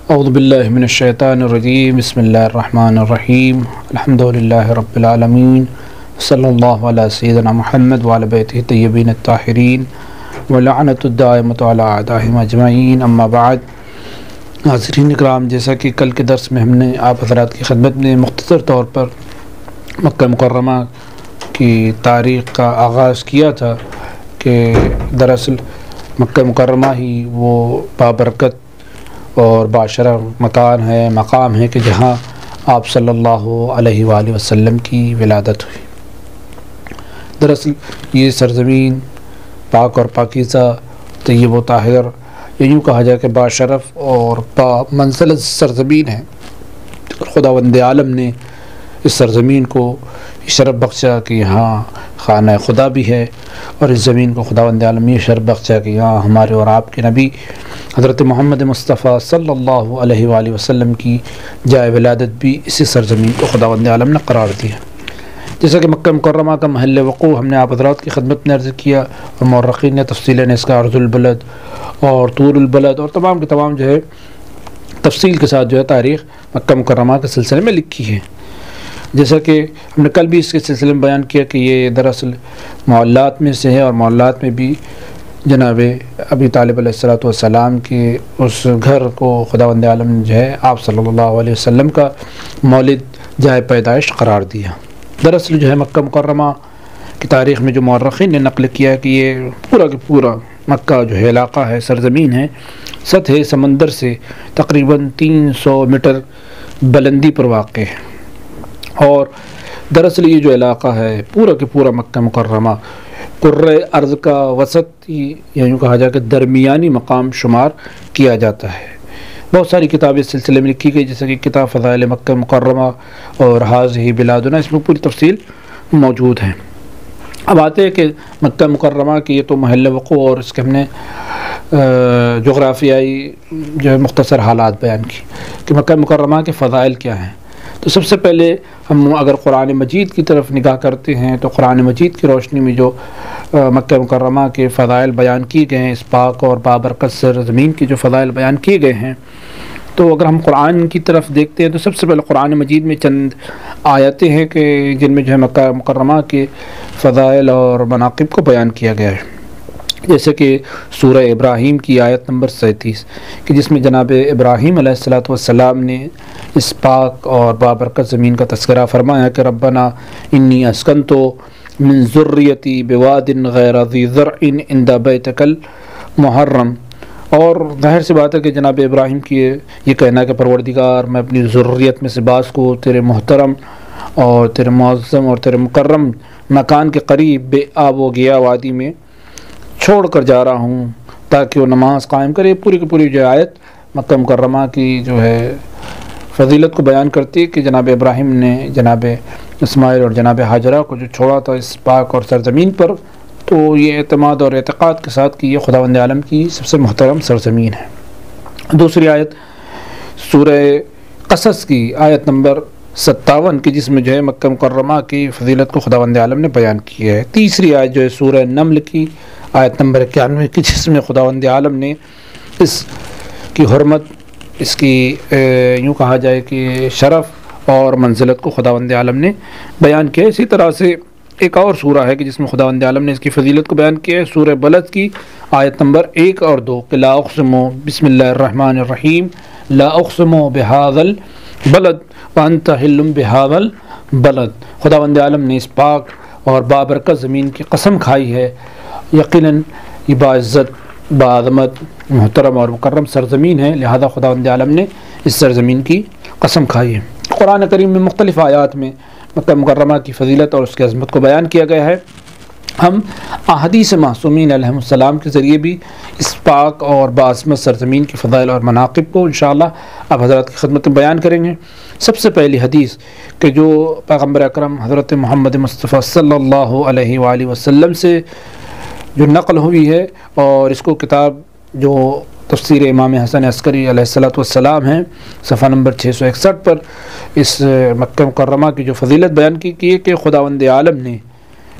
اعوذ باللہ من الشیطان الرجیم بسم اللہ الرحمن الرحیم الحمدللہ رب العالمین صلی اللہ علیہ سیدنا محمد وعلی بیتہ الطیبین الطاہرین ولعنۃ الدائمۃ علی اعدائہم اجمعین اما بعد۔ حاضرین اکرام، جیسا کہ کل کے درس میں ہم نے آپ حضرات کی خدمت میں مختصر طور پر مکہ مکرمہ کی تاریخ کا آغاز کیا تھا کہ دراصل مکہ مکرمہ ہی وہ بابرکت اور باشرف مقام ہے کہ جہاں آپ صلی اللہ علیہ وآلہ وسلم کی ولادت ہوئی۔ دراصل یہ سرزمین پاک اور پاکیزہ، طیب و طاہر، یوں کہا جائے کہ باشرف اور با منزلت سرزمین ہے۔ خداوند عالم نے اس سرزمین کو شرف بخشا کہ یہاں خانہ خدا بھی ہے، اور اس زمین کو خداوند عالم نے شرف بخشا کہ یہاں ہمارے اور آپ کے نبی حضرت محمد مصطفیٰ صلی اللہ علیہ وآلہ وسلم کی جائے ولادت بھی اسی سرزمین کو خداوند عالم نے قرار دیا۔ جیسا کہ مکہ مکرمہ کا محل وقوع ہم نے آپ حضرات کی خدمت میں عرض کیا، اور مورخین نے تفصیلاً اس کا عرض البلد اور طول البلد اور تمام کے تمام جو ہے تفصیل کے ساتھ جو ہے تاریخ مکہ مکرمہ کے سلسلے میں لکھی ہے۔ جیسا کہ ہم نے کل بھی اس کے سلسلے میں بیان کیا کہ یہ دراصل معلات میں سے ہے، اور معلات میں بھی جناب ابی طالب علیہ السلام کے اس گھر کو خداوند عالم نے جو ہے آپ صلی اللہ علیہ وسلم کا مولد جائے پیدائش قرار دیا۔ دراصل جو ہے مکہ مکرمہ کی تاریخ میں جو مورخین نے نقل کیا ہے کہ یہ پورا کہ پورا مکہ جو ہے علاقہ ہے، سرزمین ہے، سطح سمندر سے تقریباً 300 میٹر بلندی پر واقع ہے۔ اور دراصل یہ جو علاقہ ہے پورا کہ پورا مکہ مکرمہ کرۂ ارض کا وسط، یا یوں کہا جائے کہ درمیانی مقام شمار کیا جاتا ہے۔ بہت ساری کتابیں اس سلسلے میں لکھی گئی، جیسے کہ کتاب فضائل مکہ مکرمہ اور حاضہ بلادنا، اس میں پوری تفصیل موجود ہے۔ اب آتے ہیں کہ مکہ مکرمہ کی یہ تو محل وقوع اور اس کے ہم نے جغرافیائی جو ہے مختصر حالات بیان کی کہ مکہ مکرمہ کے فضائل کیا ہیں۔ تو سب سے پہلے ہم اگر قرآن مجید کی طرف نگاہ کرتے ہیں تو قرآن مجید کی روشنی میں جو مکہ مکرمہ کے فضائل بیان کیے گئے ہیں، اس پاک اور بابرکت سرزمین کی جو فضائل بیان کیے گئے ہیں، تو اگر ہم قرآن کی طرف دیکھتے ہیں تو سب سے پہلے قرآن مجید میں چند آیتیں ہیں کہ جن میں جو ہے مکہ مکرمہ کے فضائل اور مناقب کو بیان کیا گیا ہے، جیسے کہ سورہ ابراہیم کی آیت نمبر 37 کہ جس میں جناب ابراہیم علیہ السلام نے اس پاک اور بابرکت زمین کا تذکرہ فرمایا کہ ربنا انی اسکنت من ذریتی بواد غیر ذی زرع عند بیتک المحرم۔ اور ظاہر سی بات ہے کہ جناب ابراہیم کی یہ کہنا کہ پروردگار، میں اپنی ذریت میں سے بعض کو تیرے محترم اور تیرے معظم اور تیرے مکرم مکان کے قریب بے آب و گیا وادی میں چھوڑ کر جا رہا ہوں تاکہ وہ نماز قائم کرے۔ پوری کی پوری جو آیت مکہ مکرمہ کی جو ہے فضیلت کو بیان کرتی ہے کہ جناب ابراہیم نے جناب اسماعیل اور جناب ہاجرہ کو جو چھوڑا تھا اس پاک اور سرزمین پر، تو یہ اعتماد اور اعتقاد کے ساتھ کہ یہ خداوند عالم کی سب سے محترم سرزمین ہے۔ دوسری آیت سورہ قصص کی آیت نمبر 57 کی جس میں جو ہے مکہ مکرمہ کی فضیلت کو خداوند عالم نے بیان کیا ہے۔ تیسری آیت جو ہے سورہ نمل کی آیت نمبر 91 کی جس میں خداوند عالم نے اس کی حرمت، اس کی یوں کہا جائے کہ شرف اور منزلت کو خداوند عالم نے بیان کیا۔ اسی طرح سے ایک اور سورہ ہے کہ جس میں خداوند عالم نے اس کی فضیلت کو بیان کیا ہے، سورہ بلد کی آیت نمبر 1 اور 2 کہ لا اقسم بسم اللہ الرحمن الرحیم لا اقسم بہذا البلد وانت حل بہذا البلد۔ خداوند عالم نے اس پاک اور بابرکت زمین کی قسم کھائی ہے، یقیناً یہ باعزت، باعظمت، محترم اور مکرم سرزمین ہے، لہذا خداوند عالم نے اس سرزمین کی قسم کھائی ہے۔ قرآن کریم میں مختلف آیات میں مکہ مکرمہ کی فضیلت اور اس کی عظمت کو بیان کیا گیا ہے۔ ہم احادیث معصومین علیہ السلام کے ذریعے بھی اس پاک اور باعظمت سرزمین کی فضائل اور مناقب کو انشاءاللہ آپ حضرات کی خدمت میں بیان کریں گے۔ سب سے پہلی حدیث کہ جو پیغمبر اکرم حضرت محمد مصطفیٰ صلی اللہ علیہ وآلہ وسلم سے جو نقل ہوئی ہے، اور اس کو کتاب جو تفسیر امام حسن عسکری علیہ السلام ہیں صفحہ نمبر 661 پر اس مکہ مکرمہ کی جو فضیلت بیان کی کہ خداوند عالم نے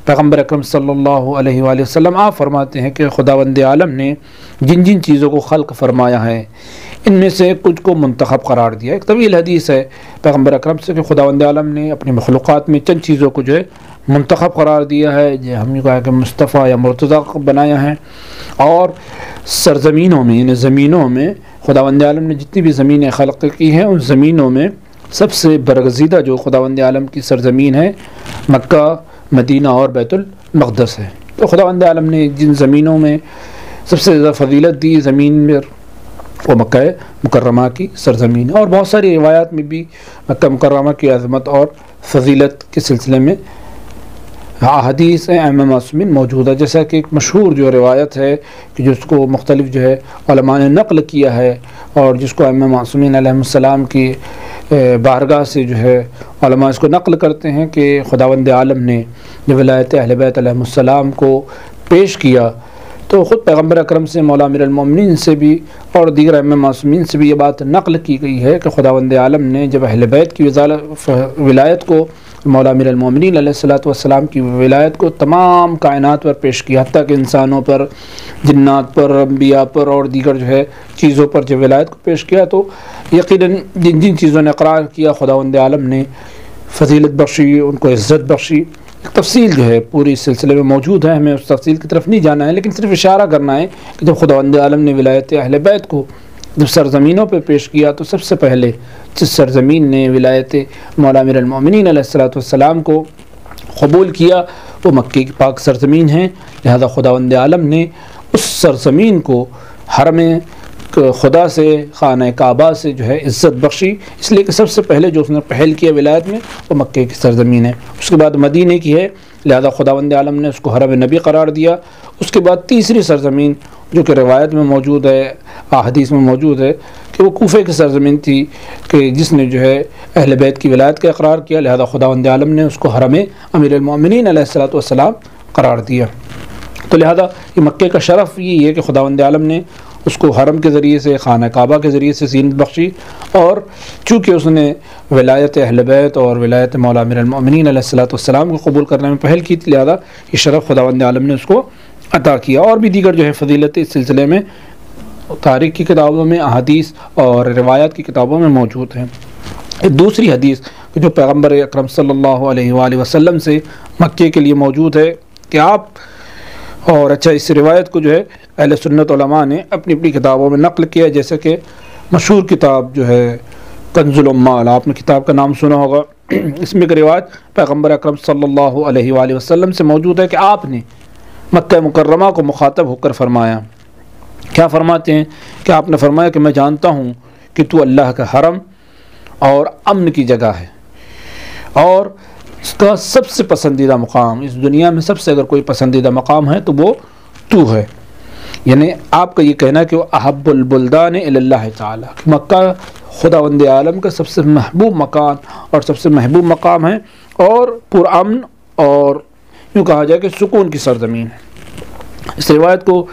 پیغمبر اکرم صلی اللہ علیہ وآلہ وسلم آپ فرماتے ہیں کہ خداوند عالم نے جن جن چیزوں کو خلق فرمایا ہے ان میں سے کچھ کو منتخب قرار دیا۔ ایک طویل حدیث ہے پیغمبر اکرم سے کہ خداوند عالم نے اپنی مخلوقات میں چند چیزوں کو جو ہے منتخب قرار دیا ہے، جو ہم نے کہا کہ مصطفیٰ یا مرتضیٰ بنایا ہے، اور سرزمینوں میں یعنی زمینوں میں خداوند عالم نے جتنی بھی زمینیں خلق کی ہیں ان زمینوں میں سب سے برگزیدہ جو خداوند عالم کی سرزمین ہے مکہ، مدینہ اور بیت المقدس ہے۔ تو خداوند عالم نے جن زمینوں میں سب سے زیادہ فضیلت دی زمین میں وہ مکہ مکرمہ کی سرزمین ہے، اور بہت ساری روایات میں بھی مکہ مکرمہ کی عظمت اور فضیلت کے سلسلے میں احادیث ائمہ معصومین موجود ہے، جیسا کہ ایک مشہور جو روایت ہے کہ جس کو مختلف جو ہے علماء نے نقل کیا ہے، اور جس کو ائمہ معصومین علیہ السلام کی بارگاہ سے جو ہے علماء اس کو نقل کرتے ہیں کہ خداوند عالم نے جب ولایت اہل بیت علیہ السلام کو پیش کیا تو خود پیغمبر اکرم سے، مولا امیر المومنین سے بھی اور دیگر ائمہ معصومین سے بھی یہ بات نقل کی گئی ہے کہ خداوند عالم نے جب اہل بیت کی ولایت کو، مولا امیر المومنین علیہ السلام کی ولایت کو تمام کائنات پر پیش کیا، حتیٰ کہ انسانوں پر، جنات پر، انبیاء پر اور دیگر جو ہے چیزوں پر جب ولایت کو پیش کیا تو یقیناً جن جن چیزوں نے اقرار کیا خداوند عالم نے فضیلت بخشی، ان کو عزت بخشی۔ تفصیل جو ہے پوری اس سلسلے میں موجود ہے، ہمیں اس تفصیل کی طرف نہیں جانا ہے، لیکن صرف اشارہ کرنا ہے کہ جب خداوند عالم نے ولایت اہل بیت کو جب سرزمینوں پہ پیش کیا تو سب سے پہلے جس سرزمین نے ولایت مولا امیر المومنین علیہ السلام کو قبول کیا وہ مکے کی پاک سرزمین ہے، لہذا خداوند عالم نے اس سرزمین کو حرم خدا سے، خانہ کعبہ سے جو ہے عزت بخشی، اس لیے کہ سب سے پہلے جو اس نے پہل کیا ولایت میں وہ مکے کی سرزمین ہے، اس کے بعد مدینے کی ہے، لہذا خداوند عالم نے اس کو حرم نبی قرار دیا۔ اس کے بعد تیسری سرزمین جو کہ روایت میں موجود ہے، احادیث میں موجود ہے کہ وہ کوفے کی سرزمین تھی کہ جس نے جو ہے اہل بیت کی ولایت کا اقرار کیا، لہذا خداوند عالم نے اس کو حرم امیر المومنین علیہ السلام قرار دیا۔ تو لہذا یہ مکے کا شرف یہ ہے کہ خداوند عالم نے اس کو حرم کے ذریعے سے، خانہ کعبہ کے ذریعے سے زینت بخشی، اور چونکہ اس نے ولایت اہل بیت اور ولایت مولا امیر المومنین علیہ السلام کو قبول کرنے میں پہل کی تھی، لہذا یہ شرف خداوند عالم نے اس کو عطا کیا۔ اور بھی دیگر جو ہے فضیلت اس سلسلے میں تاریخ کی کتابوں میں، احادیث اور روایات کی کتابوں میں موجود ہیں۔ ایک دوسری حدیث جو پیغمبر اکرم صلی اللہ علیہ وآلہ وسلم سے مکے کے لیے موجود ہے کہ آپ، اور اچھا اس روایت کو جو ہے اہل سنت علماء نے اپنی اپنی کتابوں میں نقل کیا، جیسے کہ مشہور کتاب جو ہے کنز العمال، آپ نے کتاب کا نام سنا ہوگا، اس میں ایک روایت پیغمبر اکرم صلی اللہ علیہ وآلہ وسلم سے موجود ہے کہ آپ نے مکہ مکرمہ کو مخاطب ہو کر فرمایا، کیا فرماتے ہیں کہ آپ نے فرمایا کہ میں جانتا ہوں کہ تو اللہ کا حرم اور امن کی جگہ ہے، اور اس کا سب سے پسندیدہ مقام، اس دنیا میں سب سے اگر کوئی پسندیدہ مقام ہے تو وہ تو ہے، یعنی آپ کا یہ کہنا کہ وہ احب البلدان الی اللہ تعالی، کہ مکہ خداوند عالم کا سب سے محبوب مکان اور سب سے محبوب مقام ہے، اور پرامن اور یوں کہا جائے کہ سکون کی سرزمین ہے۔ اس روایت کو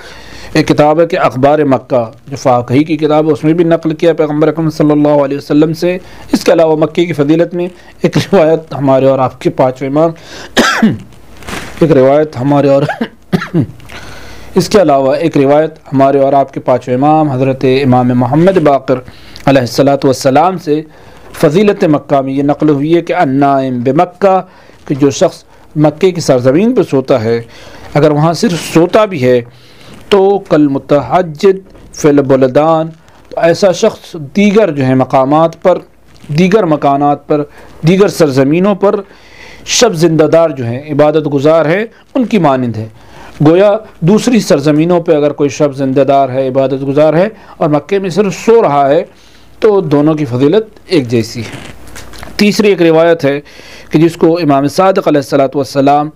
ایک کتاب ہے کہ اخبار مکہ جو فقہی کی کتاب ہے اس میں بھی نقل کیا پیغمبر اکرم صلی اللہ علیہ وسلم سے۔ اس کے علاوہ مکے کی فضیلت میں ایک روایت ہمارے اور آپ کے پانچویں امام ایک روایت ہمارے اور اس کے علاوہ ایک روایت ہمارے اور آپ کے پانچویں امام حضرت امام محمد باقر علیہ السلام سے فضیلت مکہ میں یہ نقل ہوئی ہے کہ النائم بمکہ، کہ جو شخص مکے کی سرزمین پہ سوتا ہے اگر وہاں صرف سوتا بھی ہے تو کل متحجد فی البلدان، تو ایسا شخص دیگر جو ہے مقامات پر، دیگر مکانات پر، دیگر سرزمینوں پر شب زندہ دار جو ہیں، عبادت گزار ہے، ان کی مانند ہے۔ گویا دوسری سرزمینوں پہ اگر کوئی شب زندہ دار ہے، عبادت گزار ہے، اور مکے میں صرف سو رہا ہے تو دونوں کی فضیلت ایک جیسی ہے۔ تیسری ایک روایت ہے کہ جس کو امام صادق علیہ السلام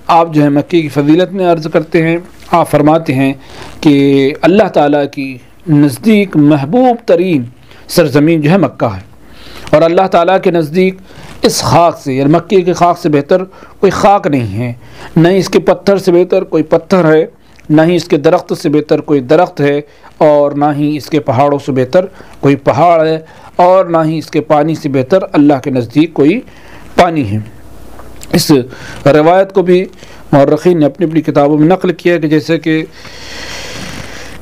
آپ جو ہے مکے کی فضیلت میں عرض کرتے ہیں، آپ فرماتے ہیں کہ اللہ تعالیٰ کی نزدیک محبوب ترین سرزمین جو ہے مکہ ہے، اور اللہ تعالیٰ کے نزدیک اس خاک سے، یعنی مکے کی خاک سے بہتر کوئی خاک نہیں ہے، نہ ہی اس کے پتھر سے بہتر کوئی پتھر ہے، نہ ہی اس کے درخت سے بہتر کوئی درخت ہے، اور نہ ہی اس کے پہاڑوں سے بہتر کوئی پہاڑ ہے، اور نہ ہی اس کے پانی سے بہتر اللہ کے نزدیک کوئی پانی ہے۔ اس روایت کو بھی مورخین نے اپنی اپنی کتابوں میں نقل کیا کہ جیسے کہ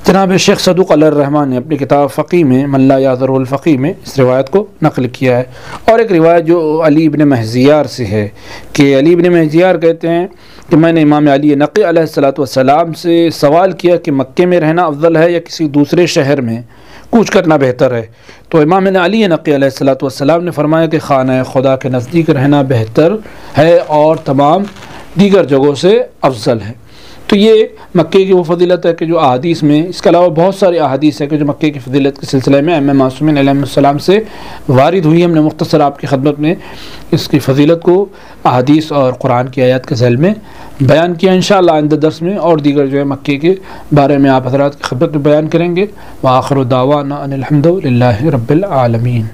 جناب شیخ صدوق علیہ الرحمن نے اپنی کتاب فقی میں من لا یعذر الفقی میں اس روایت کو نقل کیا ہے۔ اور ایک روایت جو علی ابن مہزیار سے ہے کہ علی ابن مہزیار کہتے ہیں کہ میں نے امام علی نقی علیہ السلام سے سوال کیا کہ مکے میں رہنا افضل ہے یا کسی دوسرے شہر میں کوچ کرنا بہتر ہے، تو امام علی نقی علیہ السلام نے فرمایا کہ خانہ خدا کے نزدیک رہنا بہتر ہے اور تمام دیگر جگہوں سے افضل ہے۔ تو یہ مکے کی وہ فضیلت ہے کہ جو احادیث میں، اس کے علاوہ بہت ساری احادیث ہے کہ جو مکے کی فضیلت کے سلسلے میں ائمہ معصومین علیہ السلام سے وارد ہوئی۔ ہم نے مختصر آپ کی خدمت میں اس کی فضیلت کو احادیث اور قرآن کی آیات کے ذیل میں بیان کیا۔ انشاءاللہ آئندہ درس میں اور دیگر جو ہے مکے کے بارے میں آپ حضرات کی خدمت میں بیان کریں گے۔ وآخر دعوانا ان الحمد للہ رب العالمین۔